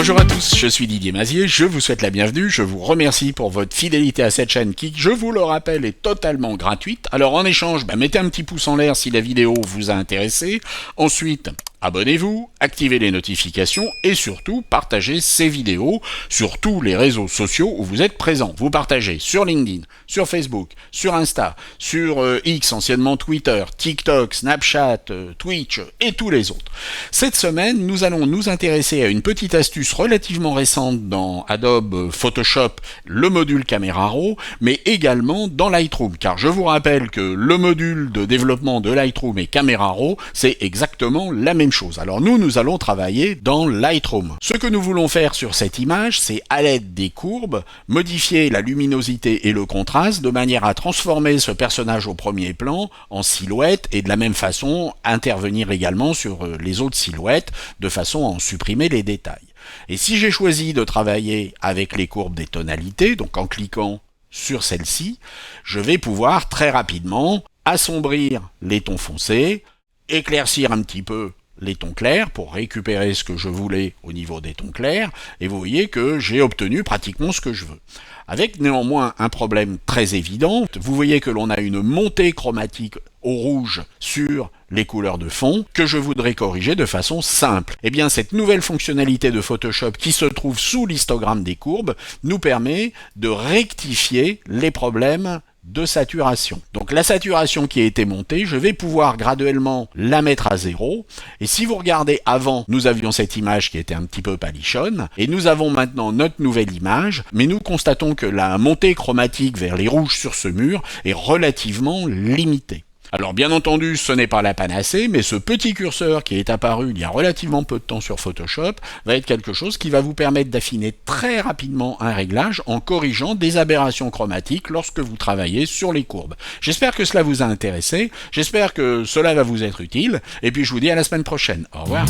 Bonjour à tous, je suis Didier Mazier, je vous souhaite la bienvenue, je vous remercie pour votre fidélité à cette chaîne qui, je vous le rappelle, est totalement gratuite. Alors en échange, mettez un petit pouce en l'air si la vidéo vous a intéressé. Ensuite, abonnez-vous, activez les notifications et surtout partagez ces vidéos sur tous les réseaux sociaux où vous êtes présents. Vous partagez sur LinkedIn, sur Facebook, sur Insta, sur X, anciennement Twitter, TikTok, Snapchat, Twitch et tous les autres. Cette semaine, nous allons nous intéresser à une petite astuce relativement récente dans Adobe Photoshop, le module Camera Raw, mais également dans Lightroom, car je vous rappelle que le module de développement de Lightroom et Camera Raw, c'est exactement la même chose. Alors nous allons travailler dans Lightroom. Ce que nous voulons faire sur cette image, c'est à l'aide des courbes, modifier la luminosité et le contraste de manière à transformer ce personnage au premier plan en silhouette et de la même façon intervenir également sur les autres silhouettes de façon à en supprimer les détails. Et si j'ai choisi de travailler avec les courbes des tonalités, donc en cliquant sur celle-ci, je vais pouvoir très rapidement assombrir les tons foncés, éclaircir un petit peu les tons clairs pour récupérer ce que je voulais au niveau des tons clairs, et vous voyez que j'ai obtenu pratiquement ce que je veux. Avec néanmoins un problème très évident, vous voyez que l'on a une montée chromatique au rouge sur les couleurs de fond que je voudrais corriger de façon simple. Eh bien, cette nouvelle fonctionnalité de Photoshop qui se trouve sous l'histogramme des courbes nous permet de rectifier les problèmes de saturation. Donc la saturation qui a été montée, je vais pouvoir graduellement la mettre à 0. Et si vous regardez avant, nous avions cette image qui était un petit peu palichonne, et nous avons maintenant notre nouvelle image, mais nous constatons que la montée chromatique vers les rouges sur ce mur est relativement limitée. Alors bien entendu, ce n'est pas la panacée, mais ce petit curseur qui est apparu il y a relativement peu de temps sur Photoshop va être quelque chose qui va vous permettre d'affiner très rapidement un réglage en corrigeant des aberrations chromatiques lorsque vous travaillez sur les courbes. J'espère que cela vous a intéressé, j'espère que cela va vous être utile, et puis je vous dis à la semaine prochaine. Au revoir.